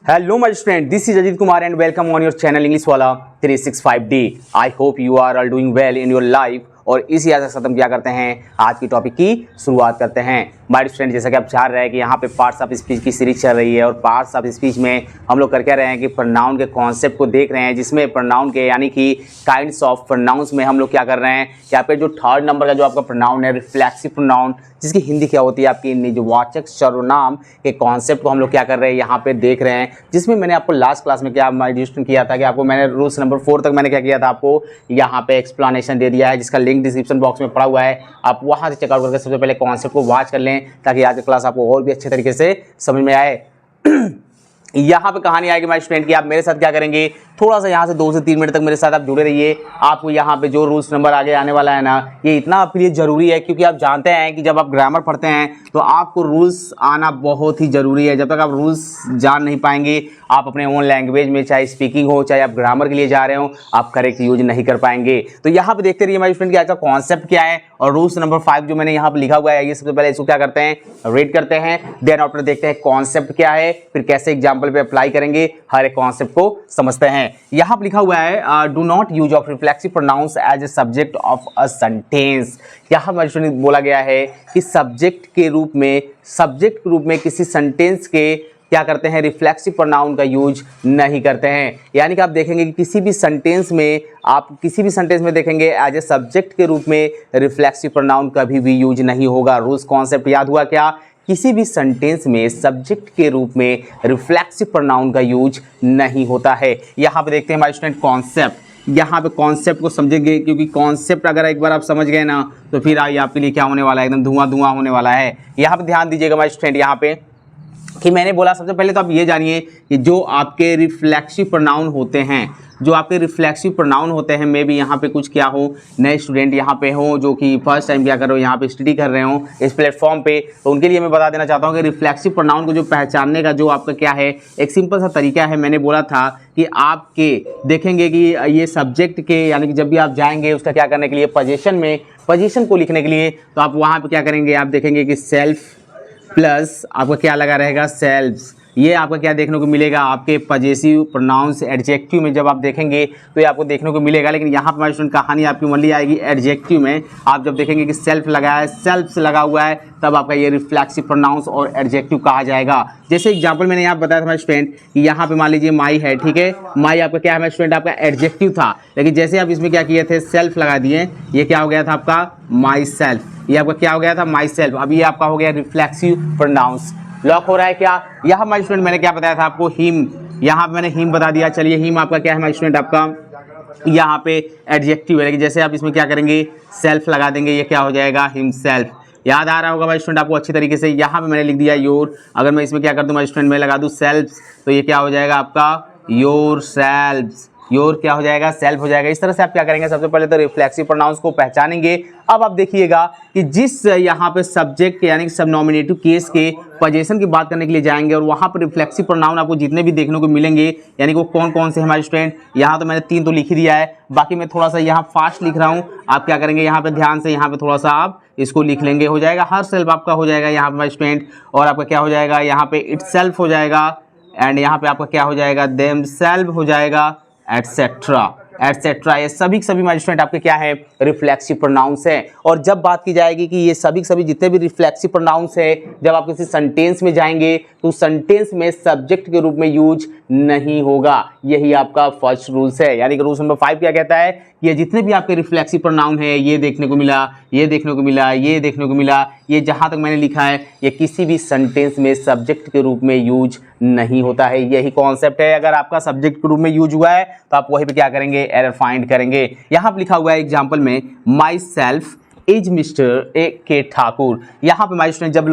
Hello my student, this is Ajit Kumar and welcome on your channel English Wala 365D. I hope you are all doing well in your life. और इसी आशा से खत्म क्या करते हैं आज की टॉपिक की शुरुआत करते हैं। माय स्टूडेंट, जैसा कि आप जान रहे हैं कि यहाँ पे पार्ट्स ऑफ स्पीच की सीरीज चल रही है और पार्ट्स ऑफ स्पीच में हम लोग कर क्या रहे हैं कि प्रोनाउन के कॉन्सेप्ट को देख रहे हैं, जिसमें प्रोनाउन के यानी कि काइंड्स ऑफ प्रोनाउंस में हम लोग क्या कर रहे हैं। यहाँ पे जो थर्ड नंबर का जो आपका प्रोनाउन है रिफ्लेक्सिव प्रोनाउन, जिसकी हिंदी क्या होती है आपकी निजवाचक सर्वनाम के कॉन्सेप्ट को हम लोग क्या कर रहे हैं यहाँ पे देख रहे हैं। जिसमें मैंने आपको लास्ट क्लास में क्या डिस्कशन किया था कि आपको मैंने रूल्स नंबर 4 तक मैंने क्या किया था, आपको यहाँ पे एक्सप्लेनेशन दे दिया है, जिसका लिंक डिस्क्रिप्शन बॉक्स में पड़ा हुआ है। आप वहाँ से चेकआउट करके सबसे पहले कॉन्सेप्ट को वॉच कर लें ताकि आज की क्लास आपको और भी अच्छे तरीके से समझ में आए। यहाँ पे कहानी आएगी माय स्टूडेंट की, आप मेरे साथ क्या करेंगे, थोड़ा सा यहाँ से 2 से 3 मिनट तक मेरे साथ आप जुड़े रहिए। आपको यहाँ पे जो रूल्स नंबर आगे आने वाला है ना, ये इतना आपके लिए ज़रूरी है क्योंकि आप जानते हैं कि जब आप ग्रामर पढ़ते हैं तो आपको रूल्स आना बहुत ही ज़रूरी है। जब तक आप रूल्स जान नहीं पाएंगे, आप अपने ओन लैंग्वेज में चाहे स्पीकिंग हो चाहे आप ग्रामर के लिए जा रहे हो, आप करेक्ट यूज नहीं कर पाएंगे। तो यहाँ पे देखते रहिए माय स्टूडेंट कि आज का कॉन्सेप्ट क्या है और रूल्स नंबर 5 जो मैंने यहाँ पे लिखा हुआ है, ये सबसे पहले इसको क्या करते हैं, रीड करते हैं। देन आफ्टर देखते हैं कॉन्सेप्ट क्या है, फिर कैसे एग्जाम्पल पे अप्लाई करेंगे, हर एक कॉन्सेप्ट को समझते हैं। यहाँ पे लिखा हुआ है do not use of reflexive pronouns as a subject of a sentence. यहाँ पर बोला गया है कि सब्जेक्ट के रूप में किसी सेंटेंस के क्या करते हैं, रिफ्लेक्सिव प्रोनाउन का यूज नहीं करते हैं। यानी कि आप देखेंगे कि किसी भी सेंटेंस में देखेंगे एज ए सब्जेक्ट के रूप में रिफ्लेक्सिव प्रोनाउन कभी भी यूज नहीं होगा। रूल्स कॉन्सेप्ट याद हुआ क्या, किसी भी सेंटेंस में सब्जेक्ट के रूप में रिफ्लेक्सिव प्रोनाउन का यूज नहीं होता है। यहाँ पे देखते हैं माय स्टूडेंट कॉन्सेप्ट। यहाँ पे कॉन्सेप्ट को समझेंगे क्योंकि कॉन्सेप्ट अगर एक बार आप समझ गए ना तो फिर आपके लिए क्या होने वाला है, एकदम धुआं होने वाला है। यहाँ पे ध्यान दीजिएगा माय स्टूडेंट, यहाँ पे कि मैंने बोला सबसे पहले तो आप ये जानिए कि जो आपके रिफ्लेक्सिव प्रोनाउन होते हैं, मे बी यहाँ पे कुछ क्या हो, नए स्टूडेंट यहाँ पे हो जो कि फर्स्ट टाइम क्या कर रहे हो, यहाँ पे स्टडी कर रहे हो इस प्लेटफॉर्म पे, तो उनके लिए मैं बता देना चाहता हूँ कि रिफ्लेक्सिव प्रोनाउन को जो पहचानने का जो आपका क्या है, एक सिंपल सा तरीका है। मैंने बोला था कि आपके देखेंगे कि ये सब्जेक्ट के यानी कि जब भी आप जाएंगे उसका क्या करने के लिए, पोजीशन को लिखने के लिए, तो आप वहाँ पर क्या करेंगे, आप देखेंगे कि सेल्फ प्लस आपका क्या लगा रहेगा, सेल्व्स। ये आपका क्या देखने को मिलेगा, आपके पजेसिव प्रोनाउंस एडजेक्टिव में जब आप देखेंगे तो ये आपको देखने को मिलेगा। लेकिन यहाँ पर स्टूडेंट कहानी आपकी ओनली आएगी एडजेक्टिव में। आप जब देखेंगे कि सेल्फ लगा है, सेल्फ लगा हुआ है, तब आपका ये रिफ्लेक्सिव प्रोनाउंस और एडजेक्टिव कहा जाएगा। जैसे एग्जांपल मैंने यहाँ बताया था हमारे स्टूडेंट कि यहाँ पे मान लीजिए माई है, ठीक है, माई आपका क्या है हमारे स्टूडेंट, आपका एडजेक्टिव था। लेकिन जैसे आप इसमें क्या किए थे, सेल्फ लगा दिए, ये क्या हो गया था आपका माई सेल्फ। ये आपका क्या हो गया था, माई सेल्फ। अब ये आपका हो गया रिफ्लेक्सिव प्रोनाउंस। लॉक हो रहा है क्या। यहाँ माय स्टूडेंट मैंने क्या बताया था आपको, हिम, यहाँ पे मैंने हिम बता दिया। चलिए हिम आपका क्या है माय स्टूडेंट, आपका यहाँ पे एडजेक्टिव है, लेकिन जैसे आप इसमें क्या करेंगे, सेल्फ लगा देंगे, ये क्या हो जाएगा, हिम सेल्फ। याद आ रहा होगा माय स्टूडेंट आपको अच्छी तरीके से। यहाँ पे मैंने लिख दिया योर, अगर मैं इसमें क्या कर दूँ माय स्टूडेंट, मैं लगा दूँ सेल्फ, तो ये क्या हो जाएगा आपका योर सेल्फ। योर क्या हो जाएगा, सेल्फ हो जाएगा। इस तरह से आप क्या करेंगे, सबसे पहले तो रिफ्लेक्सिव प्रोनाउंस को पहचानेंगे। अब आप देखिएगा कि जिस यहाँ पे सब्जेक्ट यानी कि सब नॉमिनेटिव केस के पोजीशन की बात करने के लिए जाएंगे और वहाँ पर रिफ्लेक्सिव प्रोनाउन आपको जितने भी देखने को मिलेंगे, यानी कि वो कौन कौन से हमारे स्टूडेंट, यहाँ तो मैंने 3 तो लिख ही दिया है, बाकी मैं थोड़ा सा यहाँ फास्ट लिख रहा हूँ। आप क्या करेंगे, यहाँ पे ध्यान से यहाँ पे थोड़ा सा आप इसको लिख लेंगे, हो जाएगा हर सेल्फ आपका हो जाएगा यहाँ पे हमारे स्टूडेंट। और आपका क्या हो जाएगा, यहाँ पे इट सेल्फ हो जाएगा, एंड यहाँ पे आपका क्या हो जाएगा, देम सेल्फ हो जाएगा, एटसेट्रा। ये सभी माय स्टूडेंट आपके क्या है, रिफ्लेक्सिव प्रोनाउंस है। और जब बात की जाएगी कि ये सभी जितने भी रिफ्लेक्सिव प्रोनाउंस है, जब आप किसी सेंटेंस में जाएंगे तो सेंटेंस में सब्जेक्ट के रूप में यूज नहीं होगा। यही आपका फर्स्ट रूल्स है। यानी कि रूल्स नंबर 5 क्या कहता है, ये जितने भी आपके रिफ्लेक्सिव प्रोनाउन है, ये देखने को मिला, ये देखने को मिला, ये देखने को मिला, ये जहाँ तक मैंने लिखा है, ये किसी भी सेंटेंस में सब्जेक्ट के रूप में यूज नहीं होता है। यही कॉन्सेप्ट है। अगर आपका सब्जेक्ट के रूप में यूज हुआ है तो आप वही पे क्या करेंगे, एरर फाइंड करेंगे। यहाँ पे लिखा हुआ है एग्जाम्पल में, my self is mister A के ठाकुर। यहाँ पे माय स्टूडेंट जब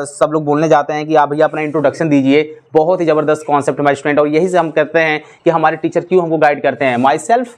सब लोग बोलने जाते हैं कि आप भैया अपना इंट्रोडक्शन दीजिए, बहुत ही ज़बरदस्त कॉन्सेप्ट है माय स्टूडेंट। और यही से हम कहते हैं कि हमारे टीचर क्यों हमको गाइड करते हैं। माई सेल्फ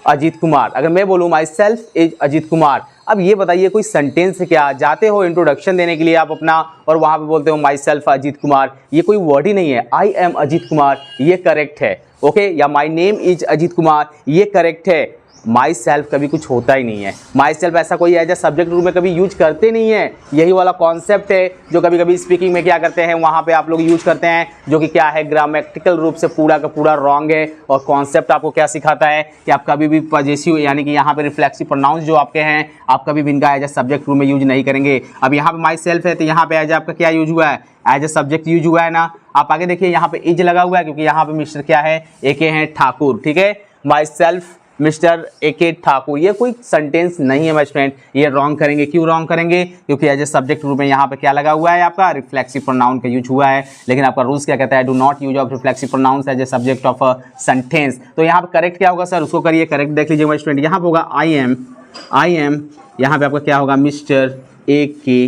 अजीत कुमार, अगर मैं बोलूँ my self is Ajit Kumar, अब ये बताइए कोई सेंटेंस है क्या, जाते हो इंट्रोडक्शन देने के लिए आप अपना और वहाँ पे बोलते हो माई सेल्फ अजीत कुमार, ये कोई वर्ड ही नहीं है। आई एम अजीत कुमार, ये करेक्ट है, ओके, या my name is Ajit Kumar, ये करेक्ट है। माई सेल्फ कभी कुछ होता ही नहीं है। माई सेल्फ ऐसा कोई एज ए सब्जेक्ट रूप में कभी यूज करते नहीं है। यही वाला कॉन्सेप्ट है जो कभी कभी स्पीकिंग में क्या करते हैं, वहाँ पे आप लोग यूज करते हैं, जो कि क्या है, ग्रामेटिकल रूप से पूरा का पूरा रॉन्ग है। और कॉन्सेप्ट आपको क्या सिखाता है कि आप कभी भी पॉजेसिव यानी कि यहाँ पे रिफ्लेक्सिव प्रोनाउंस जो आपके हैं, आप कभी भी इनका एज ए सब्जेक्ट रूप में यूज नहीं करेंगे। अब यहाँ पे माई सेल्फ है तो यहाँ पे एज आपका क्या यूज हुआ है, एज ए सब्जेक्ट यूज हुआ है ना। आप आगे देखिए यहाँ पे इज लगा हुआ है क्योंकि यहाँ पे मिस्टर क्या है, एके हैं ठाकुर, ठीक है। माई सेल्फ मिस्टर एके ठाकुर, ये कोई सेंटेंस नहीं है माय फ्रेंड, ये रॉन्ग करेंगे। क्यों रॉन्ग करेंगे, क्योंकि एज ए सब्जेक्ट रूप में यहाँ पे क्या लगा हुआ है, आपका रिफ्लेक्सिव प्रोनाउन का यूज हुआ है। लेकिन आपका रूल्स क्या कहता है, do not use of reflexive pronouns as a subject of a sentence. तो यहाँ पे करेक्ट क्या होगा सर, उसको करिए करेक्ट, देख लीजिए माय फ्रेंड। यहाँ पे होगा आई एम, यहाँ पे आपका क्या होगा, मिस्टर ए के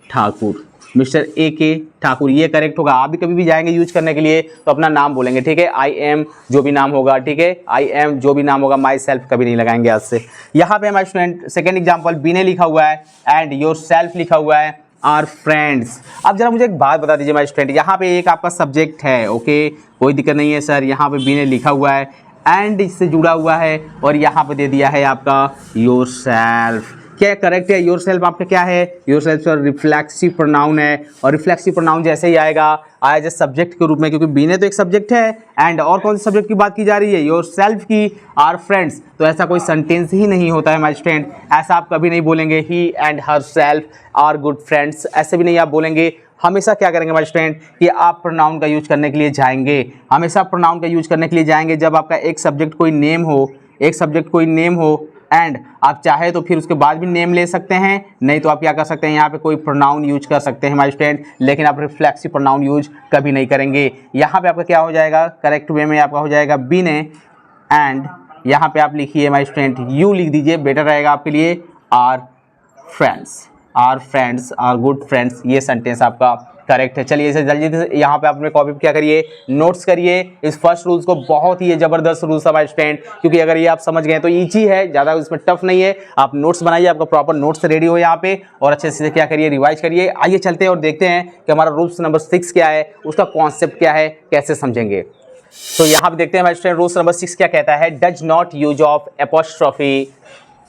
ठाकुर, मिस्टर ए के ठाकुर, ये करेक्ट होगा। आप भी कभी भी जाएंगे यूज करने के लिए तो अपना नाम बोलेंगे, ठीक है। आई एम जो भी नाम होगा, ठीक है, आई एम जो भी नाम होगा, माई सेल्फ कभी नहीं लगाएंगे आज से। यहाँ पे हमारे स्टूडेंट सेकेंड एग्जाम्पल बी ने लिखा हुआ है एंड योर सेल्फ लिखा हुआ है आर फ्रेंड्स। अब जरा मुझे एक बात बता दीजिए माय स्टूडेंट, यहाँ पे एक आपका सब्जेक्ट है, ओके, कोई दिक्कत नहीं है सर। यहाँ पे बी ने लिखा हुआ है एंड इससे जुड़ा हुआ है और यहाँ पे दे दिया है आपका योर सेल्फ। क्या करेक्ट है, योर सेल्फ आपका क्या है, योर सेल्फ रिफ्लेक्सिव प्रोनाउन है। और रिफ्लेक्सिव प्रोनाउन जैसे ही आएगा एज ए सब्जेक्ट के रूप में, क्योंकि बी ने तो एक सब्जेक्ट है एंड और कौन से सब्जेक्ट की बात की जा रही है, योर सेल्फ की, आर फ्रेंड्स। तो ऐसा कोई सेंटेंस ही नहीं होता है माय स्टूडेंट। ऐसा आप कभी नहीं बोलेंगे he and herself are good friends, ऐसे भी नहीं आप बोलेंगे। हमेशा क्या करेंगे माय स्टूडेंट कि आप प्रोनाउन का यूज करने के लिए जाएंगे, हमेशा प्रोनाउन का यूज करने के लिए जाएंगे जब आपका एक सब्जेक्ट कोई नेम हो, एक सब्जेक्ट कोई नेम हो एंड आप चाहे तो फिर उसके बाद भी नेम ले सकते हैं, नहीं तो आप क्या कर सकते हैं, यहाँ पे कोई प्रोनाउन यूज कर सकते हैं माय स्टूडेंट, लेकिन आप रिफ्लेक्सिव प्रोनाउन यूज कभी नहीं करेंगे। यहाँ पे आपका क्या हो जाएगा, करेक्ट वे में आपका हो जाएगा बी ने एंड यहाँ पे आप लिखिए माय स्टूडेंट, यू लिख दीजिए, बेटर रहेगा आपके लिए, are friends, are friends are good friends, ये सेंटेंस आपका करेक्ट है। चलिए इसे जल्दी से यहाँ पे आप अपने कॉपी पे क्या करिए, नोट्स करिए। इस फर्स्ट रूल्स को, बहुत ही जबरदस्त रूल्स है माय स्टूडेंट, क्योंकि अगर ये आप समझ गए तो इजी है, ज़्यादा इसमें टफ नहीं है। आप नोट्स बनाइए, आपका प्रॉपर नोट्स रेडी हो यहाँ पे, और अच्छे से क्या करिए, रिवाइज करिए। आइए चलते हैं और देखते हैं कि हमारा रूल्स नंबर 6 क्या है, उसका कॉन्सेप्ट क्या है, कैसे समझेंगे। तो यहाँ पे देखते हैं माय स्टूडेंट, रूल्स नंबर 6 क्या कहता है, does not use of apostrophe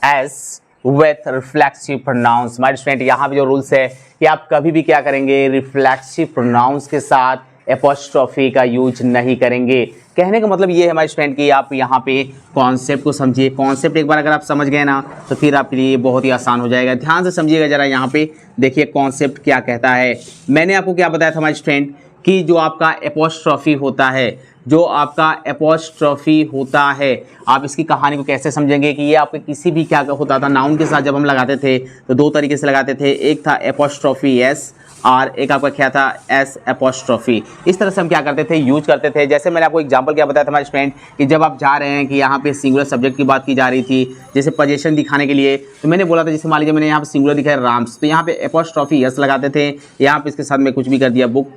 as with reflexive pronouns. My student यहाँ पे जो रूल्स है कि आप कभी भी क्या करेंगे, रिफ्लेक्सिव प्रोनाउंस के साथ एपोस्ट्रोफी का यूज नहीं करेंगे। कहने का मतलब ये है माय स्टूडेंट कि आप यहाँ पे कॉन्सेप्ट को समझिए। कॉन्सेप्ट एक बार अगर आप समझ गए ना तो फिर आपके लिए बहुत ही आसान हो जाएगा। ध्यान से समझिएगा जरा, यहाँ पे देखिए कॉन्सेप्ट क्या कहता है। मैंने आपको क्या बताया था माय स्टूडेंट कि जो आपका एपोस्ट्रोफी होता है, जो आपका एपोस्ट्रोफी होता है, आप इसकी कहानी को कैसे समझेंगे कि ये आपके किसी भी क्या होता था, नाउन के साथ जब हम लगाते थे तो दो तरीके से लगाते थे, एक था एपोस्ट्रोफी एस और एक आपका क्या था, एस एपोस्ट्रोफी। इस तरह से हम क्या करते थे, यूज करते थे। जैसे मैंने आपको एग्जांपल क्या बताया था हमारे स्टूडेंट कि जब आप जा रहे हैं कि यहाँ पे सिंगुलर सब्जेक्ट की बात की जा रही थी, जैसे पोजीशन दिखाने के लिए, तो मैंने बोला था जैसे मान लीजिए मैंने यहाँ पे सिंगुलर दिखाया राम्स, तो यहाँ पे एपोस्ट्रोफी एस लगाते थे, यहाँ पे इसके साथ में कुछ भी कर दिया बुक,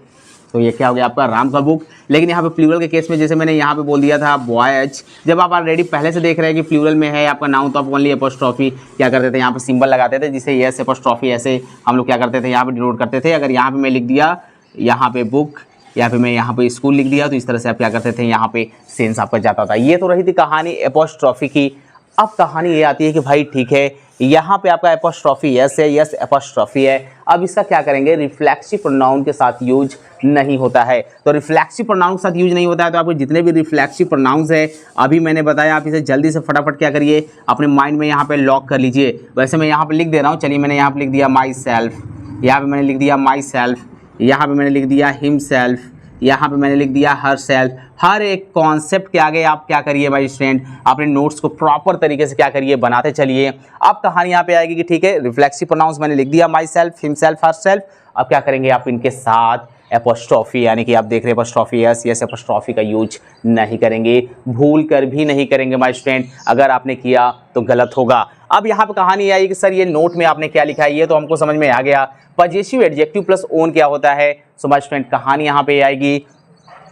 तो ये क्या हो गया आपका राम का बुक। लेकिन यहाँ पे प्लूरल के केस में जैसे मैंने यहाँ पे बोल दिया था बॉयज, जब आप ऑलरेडी पहले से देख रहे हैं कि प्लूरल में है आपका नाउन, तो आप ओनली एपोस्ट्रोफी क्या करते थे, यहाँ पे सिंबल लगाते थे, जिसे यस एपोस्ट्रोफी ऐसे हम लोग क्या करते थे, यहाँ पे डिनोट करते थे। अगर यहाँ पे मैं लिख दिया यहाँ पे बुक, या फिर मैं यहाँ पे स्कूल लिख दिया, तो इस तरह से आप क्या करते थे, यहाँ पे सेंस आपका जाता था। ये तो रही थी कहानी एपोस्ट्रोफी की। अब कहानी ये आती है कि भाई ठीक है, यहाँ पे आपका एपोस्ट्रोफी यस है, यस एपोस्ट्रोफी है, अब इसका क्या करेंगे, रिफ्लेक्सिव प्रोनाउन के साथ यूज नहीं होता है। तो रिफ्लेक्सिव प्रोनाउन के साथ यूज नहीं होता है, तो आपको जितने भी रिफ्लेक्सिव प्रोनाउंस है अभी मैंने बताया, आप इसे जल्दी से फटाफट क्या करिए, अपने माइंड में यहाँ पे लॉक कर लीजिए। वैसे मैं यहाँ पे लिख दे रहा हूँ, चलिए मैंने यहाँ पे लिख दिया माई सेल्फ, यहाँ पे मैंने लिख दिया माई सेल्फ, यहाँ पे मैंने लिख दिया हिम सेल्फ, यहाँ पे मैंने लिख दिया हर सेल्फ। हर एक कॉन्सेप्ट के आगे आप क्या करिए भाई स्टूडेंट, अपने नोट्स को प्रॉपर तरीके से क्या करिए, बनाते चलिए। अब कहानी यहाँ पे आएगी कि ठीक है, रिफ्लेक्सिव प्रोनाउंस मैंने लिख दिया my self, him self, her self. अब क्या करेंगे आप इनके साथ एपोस्ट्रोफी, यानी कि आप देख रहे हैं एपोस्ट्रोफी यस, यस एपोस्ट्रोफी का यूज नहीं करेंगे, भूल कर भी नहीं करेंगे माय स्टूडेंट। अगर आपने किया तो गलत होगा। अब यहाँ पे कहानी आई कि सर ये नोट में आपने क्या लिखा है, ये तो हमको समझ में आ गया, पजेसिव एडजेक्टिव प्लस ओन क्या होता है। सो माय स्टूडेंट कहानी यहाँ पे आएगी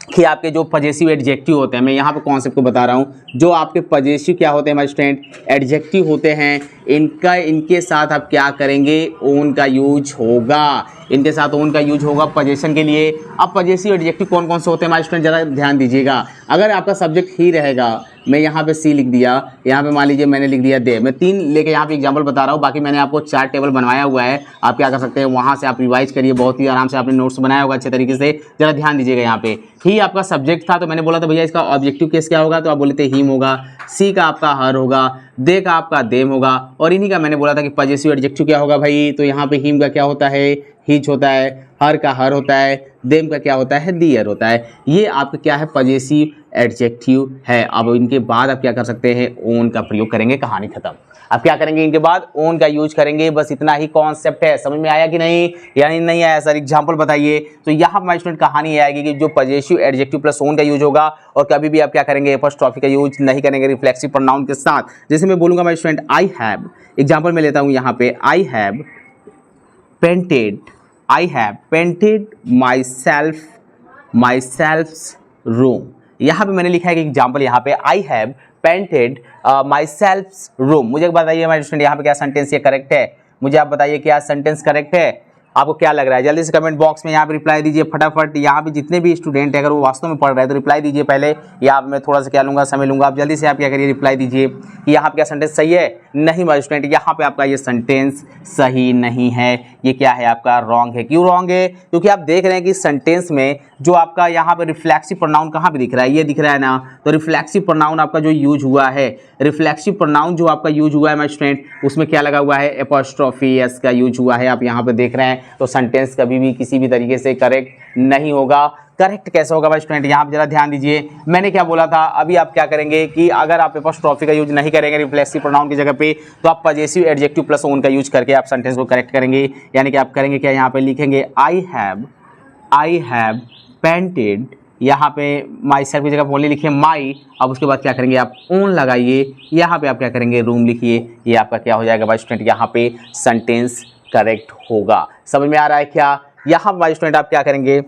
कि आपके जो पजेसिव एडजेक्टिव होते हैं, मैं यहाँ पे कॉन्सेप्ट को बता रहा हूँ, जो आपके पजेसिव क्या होते हैं माय स्टूडेंट, एडजेक्टिव होते हैं, इनके साथ आप क्या करेंगे, ओन का यूज होगा। इनके साथ ओन का यूज होगा पोजीशन के लिए। अब पजेसिव एडजेक्टिव कौन कौन से होते हैं हमारे स्टूडेंट, जरा ध्यान दीजिएगा। अगर आपका सब्जेक्ट ही रहेगा, मैं यहाँ पे सी लिख दिया, यहाँ पे मान लीजिए मैंने लिख दिया दे, मैं 3 लेके यहाँ पे एग्जांपल बता रहा हूँ, बाकी मैंने आपको 4 टेबल बनवाया हुआ है। आप क्या कर सकते हैं, वहाँ से आप रिवाइज करिए, बहुत ही आराम से आपने नोट्स बनाया होगा अच्छे तरीके से। जरा ध्यान दीजिएगा, यहाँ पे ही आपका सब्जेक्ट था, तो मैंने बोला था भैया इसका ऑब्जेक्टिव केस क्या होगा, तो आप बोले थे हिम होगा, सी का आपका हर होगा, दे का आपका देम होगा, और इन्हीं का मैंने बोला था कि पजेसिव एडजेक्टिव क्या होगा भाई, तो यहाँ पे हिम का क्या होता है, हिच होता है, हर का हर होता है, देम का क्या होता है, दियर होता है। ये आपका क्या है, पजेसिव एडजेक्टिव है। अब इनके बाद आप क्या कर सकते हैं, ओन का प्रयोग करेंगे, कहानी खत्म। अब क्या करेंगे, इनके बाद ओन का यूज करेंगे, बस इतना ही कॉन्सेप्ट है। समझ में आया कि नहीं, यानी नहीं आया सर, एग्जांपल बताइए। तो यहाँ पर स्टूडेंट कहानी आएगी कि जो पजेसिव एडजेक्टिव प्लस ओन का यूज होगा, और कभी भी आप क्या करेंगे, एपोस्ट्रोफी का यूज नहीं करेंगे रिफ्लेक्सिव प्रोनाउन के साथ। जैसे मैं बोलूंगा my student I have, example में लेता हूँ यहाँ पे, I have painted my selfs room. यहाँ पे मैंने लिखा है कि एग्जाम्पल, यहाँ पे I have painted my selfs room. मुझे बताइए हमारे स्टूडेंट यहाँ पे क्या सेंटेंस ये करेक्ट है, मुझे आप बताइए क्या सेंटेंस करेक्ट है, आपको क्या लग रहा है, जल्दी से कमेंट बॉक्स में यहाँ पे रिप्लाई दीजिए फटाफट। यहाँ पे जितने भी स्टूडेंट है, अगर वो वास्तव में पढ़ रहे हैं तो रिप्लाई दीजिए पहले, या मैं थोड़ा सा क्या लूँगा, समय लूँगा। आप जल्दी से आप क्या करिए, रिप्लाई दीजिए कि यहाँ पे क्या सेंटेंस सही है। नहीं माय स्टूडेंट, यहाँ पे आपका ये सेंटेंस सही नहीं है, ये क्या है आपका रॉन्ग है। क्यों रॉन्ग है, क्योंकि आप देख रहे हैं कि सेंटेंस में जो आपका यहाँ पे रिफ्लेक्सिव प्रोनाउन कहाँ पे दिख रहा है, ये दिख रहा है ना। तो रिफ्लेक्सिव प्रोनाउन आपका जो यूज हुआ है, रिफ्लेक्सिव प्रोनाउन जो आपका यूज हुआ है माय स्टूडेंट, उसमें क्या लगा हुआ है, एपोस्ट्रोफी एस का यूज हुआ है, आप यहाँ पे देख रहे हैं। तो सेंटेंस कभी भी किसी भी तरीके से करेक्ट नहीं होगा। करेक्ट कैसे होगा भाई स्टूडेंट, यहाँ पे जरा ध्यान दीजिए, मैंने क्या बोला था। अभी आप क्या करेंगे कि अगर आप एपोस्ट्रोफी का यूज नहीं करेंगे रिफ्लेक्सिव प्रोनाउन की जगह पे, तो आप पजेसिव एडजेक्टिव प्लस ओन का यूज करके आप सेंटेंस को करेक्ट करेंगे। यानी कि आप करेंगे क्या, यहाँ पे लिखेंगे आई हैव पेंटेड, यहाँ पे माई सेल्फ की जगह ओनली लिखिए माई। अब उसके बाद क्या करेंगे, आप ओन लगाइए, यहाँ पे आप क्या करेंगे, रूम लिखिए। ये आपका क्या हो जाएगा भाई स्टूडेंट, यहाँ पे सेंटेंस करेक्ट होगा। समझ में आ रहा है क्या। यहाँ भाई स्टूडेंट आप क्या करेंगे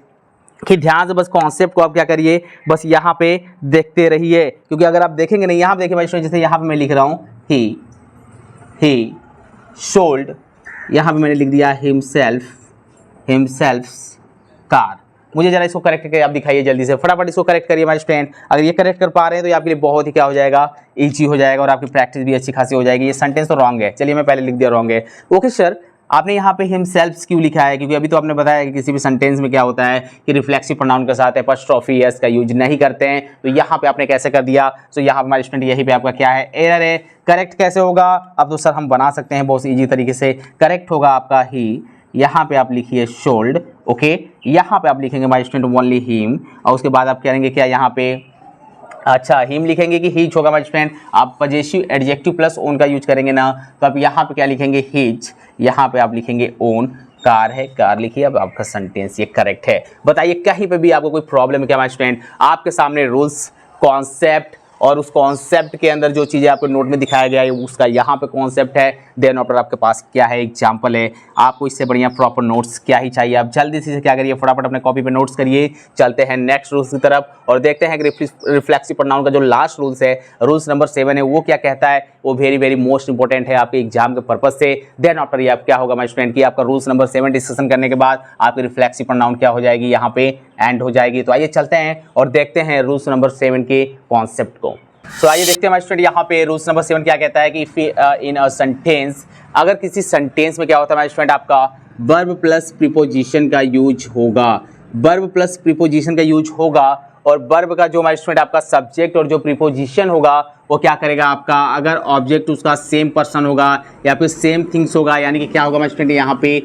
कि ध्यान से बस कॉन्सेप्ट को आप क्या करिए, बस यहाँ पे देखते रहिए, क्योंकि अगर आप देखेंगे नहीं, यहाँ पे देखिए भाई स्टूडेंट, जैसे यहाँ पे मैं लिख रहा हूँ ही शोल्ड, यहाँ पे मैंने लिख दिया हिमसेल्फ्स कार। मुझे जरा इसको करेक्ट करके आप दिखाइए जल्दी से, फटाफट इसको करेक्ट करिए हमारे स्टूडेंट। अगर ये करेक्ट कर पा रहे हैं तो ये आपके लिए बहुत ही क्या हो जाएगा, ईजी हो जाएगा, और आपकी प्रैक्टिस भी अच्छी खासी हो जाएगी। ये सेंटेंस तो रॉन्ग है, चलिए मैं पहले लिख दिया रॉन्ग है। ओके सर, आपने यहाँ पे हिमसेल्फ्स क्यों लिखा है, क्योंकि अभी तो आपने बताया कि किसी भी सेंटेंस में क्या होता है कि रिफ्लेक्सिव प्रोनाउन के साथ एपोस्ट्रोफी एस का यूज नहीं करते हैं। तो यहाँ पे आपने कैसे कर दिया, तो यहाँ पे हमारे स्टूडेंट यही पे आपका क्या है, एरर है। करेक्ट कैसे होगा, अब तो सर हम बना सकते हैं बहुत ईजी तरीके से। करेक्ट होगा आपका ही, यहाँ पे आप लिखिए शोल्ड, ओके, यहाँ पे आप लिखेंगे माय स्टूडेंट ओनली हिम, और उसके बाद आप करेंगे क्या, यहाँ पे अच्छा हिम लिखेंगे कि हिच होगा माय स्टूडेंट। आप पजेसिव एडजेक्टिव प्लस ओन का यूज करेंगे ना, तो आप यहाँ पे क्या लिखेंगे, हिच, यहाँ पे आप लिखेंगे ओन, कार है, कार लिखिए। अब आपका सेंटेंस ये करेक्ट है। बताइए कहीं पे भी आपको कोई प्रॉब्लम है क्या माय स्टूडेंट। आपके सामने रूल्स, कॉन्सेप्ट, और उस कॉन्सेप्ट के अंदर जो चीज़ें आपको नोट में दिखाया गया है उसका यहाँ पे कॉन्सेप्ट है, देन आफ्टर आपके पास क्या है, एग्जाम्पल है। आपको इससे बढ़िया प्रॉपर नोट्स क्या ही चाहिए। आप जल्दी से क्या करिए, फटाफट अपने कॉपी पे नोट्स करिए। चलते हैं नेक्स्ट रूल्स की तरफ और देखते हैं कि रिफ्लेक्सिव प्रोनाउन का जो लास्ट रूल्स है, रूल्स नंबर 7 है, वो क्या कहता है। वो वेरी वेरी मोस्ट इंपॉर्टेंट है आपके एग्जाम के पर्पज से। देन आफ्टर ये आप क्या होगा माय स्टूडेंट की आपका रूल्स नंबर 7 डिस्कशन करने के बाद आपकी रिफ्लेक्सिव प्रोनाउन क्या हो जाएगी, यहाँ पे एंड हो जाएगी। तो आइए चलते हैं और देखते हैं रूल्स नंबर 7 के कॉन्सेप्ट को। तो आइए देखते हैं माय स्टूडेंट यहाँ पे रूल्स नंबर 7 क्या कहता है कि इन अ सेंटेंस, अगर किसी सेंटेंस में क्या होता है माय स्टूडेंट, आपका वर्ब प्लस प्रीपोजिशन का यूज होगा। वर्ब प्लस प्रीपोजिशन का यूज होगा, और वर्ब का जो माय स्टूडेंट आपका सब्जेक्ट और जो प्रीपोजिशन होगा वो क्या करेगा आपका, अगर ऑब्जेक्ट उसका सेम पर्सन होगा या फिर सेम थिंग्स होगा, यानी कि क्या होगा माय स्टूडेंट यहाँ पे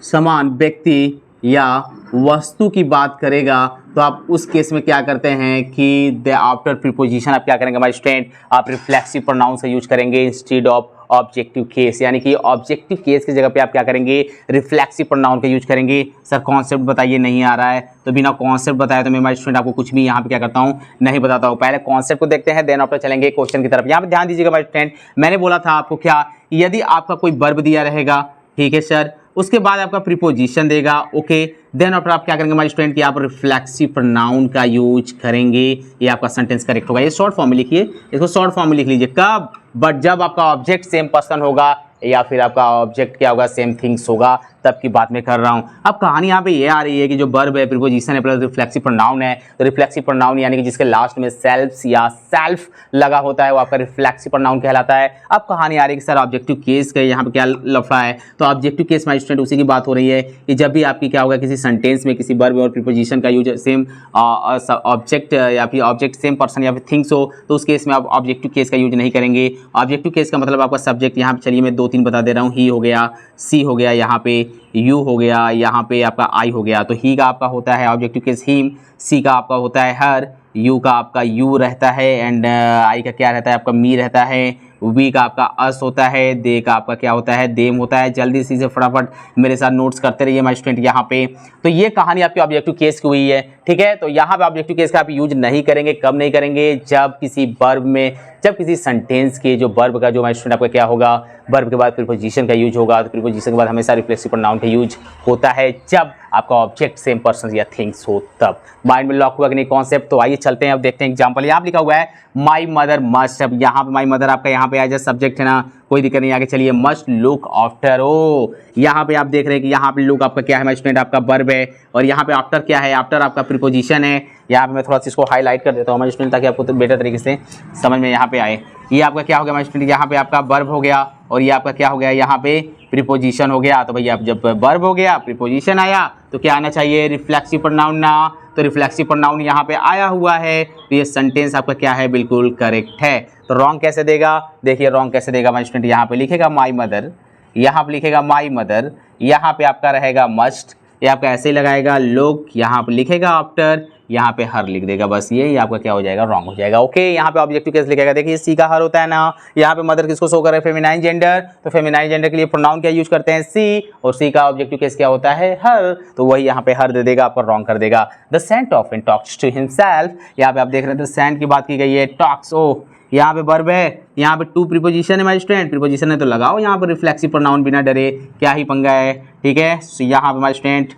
समान व्यक्ति या वस्तु की बात करेगा, तो आप उस केस में क्या करते हैं कि द आफ्टर प्रीपोजिशन आप क्या करेंगे माय स्टूडेंट, आप रिफ्लेक्सिव प्रोनाउन से यूज करेंगे इंस्टेड ऑफ ऑब्जेक्टिव केस। यानी कि ऑब्जेक्टिव केस की जगह पे आप क्या करेंगे, रिफ्लेक्सिव प्रोनाउन का यूज करेंगे। सर कॉन्सेप्ट बताइए, नहीं आ रहा है, तो बिना कॉन्सेप्ट बताया तो मैं माय स्टूडेंट आपको कुछ भी यहाँ पे क्या करता हूँ, नहीं बताता हूँ। पहले कॉन्सेप्ट को देखते हैं, देन आफ्टर चलेंगे क्वेश्चन की तरफ। यहाँ पे ध्यान दीजिएगा माय स्टूडेंट, मैंने बोला था आपको क्या, यदि आपका कोई वर्ब दिया रहेगा, ठीक है सर, उसके बाद आपका प्रीपोजिशन देगा, ओके, देन आफ्टर आप क्या करेंगे माय स्टूडेंट कि आप रिफ्लेक्सिव प्रोनाउन का यूज करेंगे, ये आपका सेंटेंस करेक्ट होगा। ये शॉर्ट फॉर्म में लिखिए, इसको शॉर्ट फॉर्म में लिख लीजिए। कब, बट जब आपका ऑब्जेक्ट सेम पर्सन होगा या फिर आपका ऑब्जेक्ट क्या होगा, सेम थिंग्स होगा, तब की बात मैं कर रहा हूँ। अब कहानी यहाँ पे ये आ रही है कि जो वर्ब है, प्रीपोजिशन है प्लस रिफ्लेक्सिव प्रोनाउन है, तो रिफ्लेक्सिव प्रोनाउन यानी कि जिसके लास्ट में सेल्फ या सेल्फ लगा होता है वो आपका रिफ्लेक्सिव प्रोनाउन कहलाता है। अब कहानी आ रही है कि सर ऑब्जेक्टिव केस का यहाँ पे क्या लफड़ा है, तो ऑब्जेक्टिव केस में स्टूडेंट उसी की बात हो रही है कि जब भी आपकी क्या होगा, किसी सेंटेंस में किसी वर्ब और प्रीपोजिशन का यूज सेम ऑब्जेक्ट या फिर ऑब्जेक्ट सेम पर्सन या फिर थिंग्स हो, तो उस केस में आप ऑब्जेक्टिव केस का यूज नहीं करेंगे। ऑब्जेक्टिव केस का मतलब आपका सब्जेक्ट, यहाँ पे चलिए मैं 2-3 बता दे रहा हूँ। ही हो गया, सी हो गया, यहाँ पे यू हो गया, यहाँ पे आपका आई हो गया। तो ही का आपका होता है ऑब्जेक्टिव केस हिम, सी का आपका होता है हर, यू का आपका यू रहता है, एंड आई का क्या रहता है आपका मी रहता है, वी का आपका अस होता है, दे का आपका क्या होता है देम होता है। जल्दी से फटाफट मेरे साथ नोट्स करते रहिए माय स्टूडेंट यहाँ पे। तो ये कहानी आपकी ऑब्जेक्टिव केस की हुई है, ठीक है। तो यहाँ पे ऑब्जेक्टिव केस का आप यूज नहीं करेंगे। कब नहीं करेंगे? जब किसी वर्ब में, जब किसी सेंटेंस के जो वर्ब का जो माय स्टूडेंट आपका क्या होगा, वर्ब के बाद प्रीपोजिशन का यूज होगा। तो प्रीपोजिशन के बाद हमेशा रिफ्लेक्सिव प्रोनाउन का यूज होता है जब आपका ऑब्जेक्ट सेम पर्सन या थिंग्स हो तब। माइंड में लॉक हुआ कि नहीं कॉन्सेप्ट? तो आइए चलते हैं, अब देखते हैं एग्जांपल। यहाँ लिखा हुआ है माई मदर मस्ट। अब यहाँ पे माई मदर आपका यहाँ पे एज सब्जेक्ट है ना, कोई दिक्कत नहीं। आगे चलिए, मस्ट लुक आफ्टर। ओ यहाँ पे आप देख रहे हैं कि यहाँ पे लुक आपका क्या है माय स्टूडेंट, आपका वर्ब है, और यहाँ पे आफ्टर क्या है, आफ्टर आपका प्रीपोजिशन है। यहाँ पे मैं थोड़ा सा इसको हाईलाइट कर देता हूँ माय स्टूडेंट ताकि आपको तो बेटर तरीके से समझ में यहाँ पे आए। ये आपका क्या हो गया माय स्टूडेंट, यहाँ पे आपका वर्ब हो गया, और ये आपका क्या हो गया, यहाँ पे प्रीपोजिशन हो गया। तो भैया आप जब वर्ब हो गया, प्रीपोजिशन आया, तो क्या आना चाहिए, रिफ्लेक्सिव प्रोनाउन ना। तो रिफ्लेक्सिव प्रोनाउन यहाँ पे आया हुआ है, तो ये सेंटेंस आपका क्या है, बिल्कुल करेक्ट है। तो रॉन्ग कैसे देगा? देखिए रॉन्ग कैसे देगा माय स्टूडेंट, यहाँ पे लिखेगा माई मदर, यहाँ पे लिखेगा माई मदर, यहाँ पे आपका रहेगा मस्ट, ये आपका ऐसे ही लगाएगा लुक, यहाँ पे लिखेगा आफ्टर, यहाँ पे हर लिख देगा, बस ये आपका क्या हो जाएगा, रॉन्ग हो जाएगा। ओके, यहाँ पे ऑब्जेक्टिव केस लिखेगा। देखिए सी का हर होता है ना, यहाँ पे मदर किसको शो कर रहा है, फेमिनाइन जेंडर, तो फेमिनाइन जेंडर के लिए प्रोनाउन क्या यूज करते हैं, सी, और सी का ऑब्जेक्टिव केस क्या होता है, हर, तो वही यहाँ पे हर दे देगा, आपको रॉन्ग कर देगा। The saint often talks to himself, यहाँ पे आप देख रहे हैं द सेंट की बात की गई है, टॉक्स, ओ यहाँ पे वर्ब है, यहाँ पे टू प्रीपोजिशन है माय स्टूडेंट, प्रीपोजिशन है तो लगाओ यहाँ पे रिफ्लेक्सिव प्रोनाउन, बिना डरे, क्या ही पंगा है, ठीक है। so, यहाँ पे माय स्टूडेंट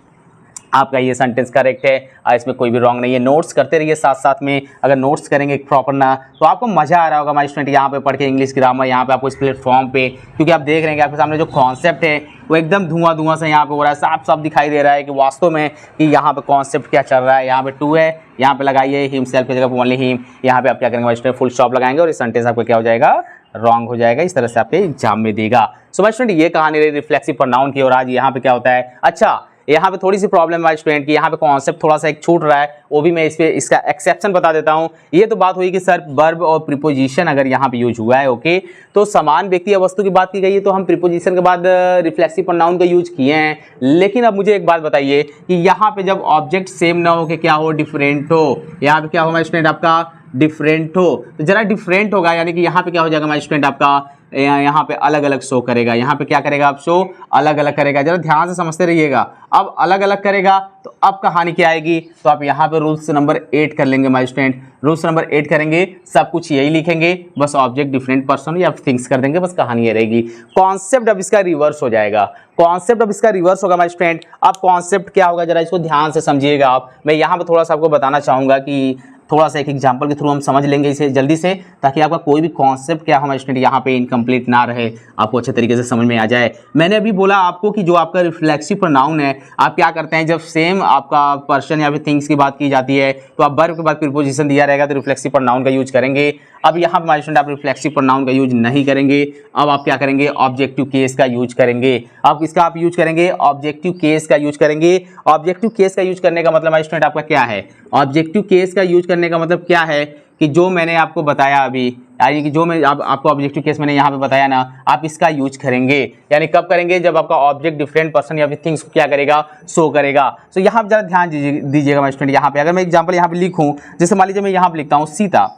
आपका ये सेंटेंस करेक्ट है, इसमें कोई भी रॉन्ग नहीं है। नोट्स करते रहिए साथ साथ में, अगर नोट्स करेंगे प्रॉपर ना तो आपको मजा आ रहा होगा माय स्टूडेंट यहाँ पे पढ़ के इंग्लिश ग्रामर, यहाँ पे आपको इस प्लेटफॉर्म पे, क्योंकि आप देख रहे हैं कि आपके सामने जो कॉन्सेप्ट है वो एकदम धुआं सा यहाँ पे हो रहा है, साफ साफ दिखाई दे रहा है कि वास्तव में कि यहाँ पे कॉन्सेप्ट क्या चल रहा है। यहाँ पे टू है, यहाँ पे लगाइए हिम सेल्फ की जगह ओनली हिम, यहाँ पे आप क्या करेंगे माय स्टूडेंट, फुल स्टॉप लगाएंगे और ये सेंटेंस आपका क्या हो जाएगा, रॉन्ग हो जाएगा। इस तरह से आपके एग्जाम में देगा। सो माय स्टूडेंट ये कहानी रही रिफ्लेक्सिव प्रोनाउन की, और आज यहाँ पे क्या होता है, अच्छा यहाँ पे थोड़ी सी प्रॉब्लम है स्टूडेंट की, यहाँ पे कॉन्सेप्ट थोड़ा सा एक छूट रहा है, वो भी मैं इस पे इसका एक्सेप्शन बता देता हूँ। ये तो बात हुई कि सर वर्ब और प्रीपोजिशन अगर यहाँ पे यूज हुआ है, ओके, तो समान व्यक्ति या वस्तु की बात की गई है, तो हम प्रीपोजिशन के बाद रिफ्लेक्सिव प्रोनाउन का यूज किए हैं। लेकिन अब मुझे एक बात बताइए कि यहाँ पे जब ऑब्जेक्ट सेम ना हो के क्या हो, डिफरेंट हो, यहाँ पे क्या होगा स्टूडेंट आपका, डिफरेंट हो, तो जरा डिफरेंट होगा, यानी कि यहाँ पे क्या हो जाएगा माय स्टूडेंट आपका, यहाँ पे अलग अलग शो करेगा, यहाँ पे क्या करेगा आप, शो अलग अलग करेगा। जरा ध्यान से समझते रहिएगा। अब अलग अलग करेगा तो अब कहानी क्या आएगी, तो आप यहाँ पे रूल्स नंबर 8 कर लेंगे माय स्टूडेंट, रूल्स नंबर 8 करेंगे, सब कुछ यही लिखेंगे, बस ऑब्जेक्ट डिफरेंट पर्सन या थिंग्स कर देंगे, बस कहानी ये रहेगी। कॉन्सेप्ट अब इसका रिवर्स हो जाएगा, कॉन्सेप्ट अब इसका रिवर्स होगा माय स्टूडेंट। अब कॉन्सेप्ट क्या होगा, जरा इसको ध्यान से समझिएगा आप। मैं यहाँ पे थोड़ा सा आपको बताना चाहूँगा कि थोड़ा सा एक एग्जांपल के थ्रू हम समझ लेंगे इसे जल्दी से, ताकि आपका कोई भी कॉन्सेप्ट क्या हमारे स्टूडेंट यहाँ पे इनकम्प्लीट ना रहे, आपको अच्छे तरीके से समझ में आ जाए। मैंने अभी बोला आपको कि जो आपका रिफ्लेक्सिव प्रोनाउन है, आप क्या करते हैं, जब सेम आपका पर्सन या फिर थिंग्स की बात की जाती है, तो आप वर्ब के बाद प्रीपोजिशन दिया रहेगा तो रिफ्लेक्सिव प्रोनाउन का यूज करेंगे। अब यहाँ हमारे स्टूडेंट आप रिफ्लेक्सिव प्रोनाउन का यूज नहीं करेंगे, अब आप क्या करेंगे, ऑब्जेक्टिव केस का यूज करेंगे। अब किसका आप यूज करेंगे, ऑब्जेक्टिव केस का यूज करेंगे। ऑब्जेक्टिव केस का यूज करने का मतलब हमारे स्टूडेंट आपका क्या है, ऑब्जेक्टिव केस का यूज करने का मतलब क्या है कि जो मैंने आपको बताया अभी, यानी कि जो मैं आपको ऑब्जेक्टिव केस मैंने यहाँ पे बताया ना, आप इसका यूज करेंगे। यानी कब करेंगे, जब आपका ऑब्जेक्ट डिफरेंट पर्सन या फिर थिंग्स को क्या करेगा, शो करेगा। सो यहाँ पे जरा ध्यान दीजिएगा माय स्टूडेंट। यहाँ पे अगर मैं एग्जांपल यहाँ पे लिखूँ, जैसे मान लीजिए मैं यहाँ पे लिखता हूँ सीता,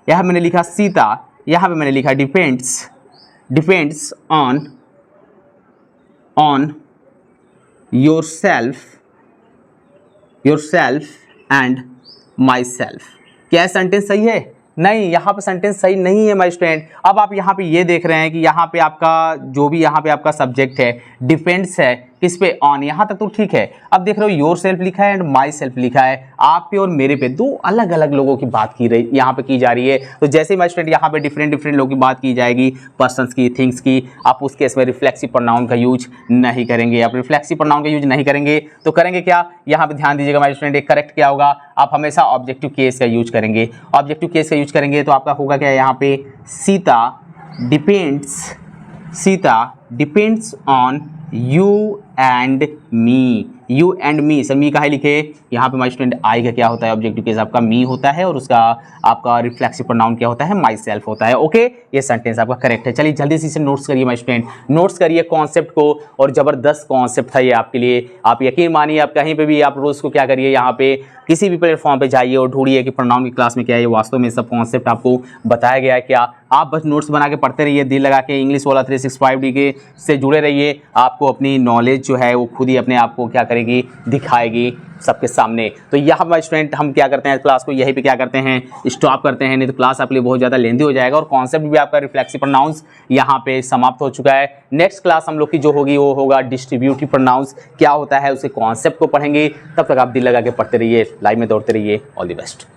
यहाँ मैंने लिखा सीता, यहाँ पे मैंने लिखा depends on yourself and my self. क्या सेंटेंस सही है? नहीं, यहाँ पे सेंटेंस सही नहीं है माय स्टूडेंट। अब आप यहाँ पे ये देख रहे हैं कि यहाँ पे आपका जो भी यहाँ पे आपका सब्जेक्ट है डिपेंड्स है, किस पे, ऑन, यहाँ तक तो ठीक है। अब देख रहे हो योर सेल्फ लिखा है एंड माई सेल्फ लिखा है, आप पे और मेरे पे, दो अलग अलग लोगों की बात की रही यहाँ पे की जा रही है। तो जैसे ही माय स्टूडेंट यहाँ पे डिफरेंट डिफरेंट लोगों की बात की जाएगी, पर्सन्स की, थिंग्स की, आप उस केस में रिफ्लेक्सिव प्रोनाउन का यूज नहीं करेंगे। आप रिफ्लेक्सिव प्रोनाउन का यूज नहीं करेंगे तो करेंगे क्या, यहाँ पे ध्यान दीजिएगा माय स्टूडेंट, एक करेक्ट क्या होगा, आप हमेशा ऑब्जेक्टिव केस का यूज करेंगे। ऑब्जेक्टिव केस का यूज करेंगे तो आपका होगा क्या, यहाँ पे Sita depends on you and me, you and me, sir me काहे लिखे, यहाँ पे माय स्टूडेंट आई का क्या होता है, ऑब्जेक्टिव केस आपका मी होता है और उसका आपका रिफ्लेक्सिव प्रोनाउन क्या होता है, माई सेल्फ होता है। ओके, ये सेंटेंस आपका करेक्ट है। चलिए जल्दी से इसे नोट्स करिए माय स्टूडेंट, नोट्स करिए कॉन्सेप्ट को, और जबरदस्त कॉन्सेप्ट था ये आपके लिए। आप यकीन मानिए, आप कहीं पे भी आप रोज को क्या करिए, यहाँ पे किसी भी प्लेटफॉर्म पे जाइए और ढूंढिए कि प्रोनाउन की क्लास में क्या है, ये वास्तव में सब कॉन्सेप्ट आपको बताया गया है क्या। आप बस नोट्स बना के पढ़ते रहिए, दिल लगा के, इंग्लिश वाला 365 के से जुड़े रहिए, आपको अपनी नॉलेज जो है वो खुद ही अपने आप को क्या करेगी, दिखाएगी सबके सामने। तो यहाँ पर स्टूडेंट हम क्या करते हैं, क्लास को यहीं पे क्या करते हैं, स्टॉप करते हैं, नहीं तो क्लास आपके लिए बहुत ज़्यादा लेंथी हो जाएगा और कॉन्सेप्ट भी आपका रिफ्लेक्सिव प्रोनाउंस यहाँ पे समाप्त हो चुका है। नेक्स्ट क्लास हम लोग की जो होगी वो होगा डिस्ट्रीब्यूटिव प्रोनाउंस, क्या होता है उसके कॉन्सेप्ट को पढ़ेंगे। तब तक आप दिल लगा के पढ़ते रहिए, लाइव में दौड़ते रहिए। All the best.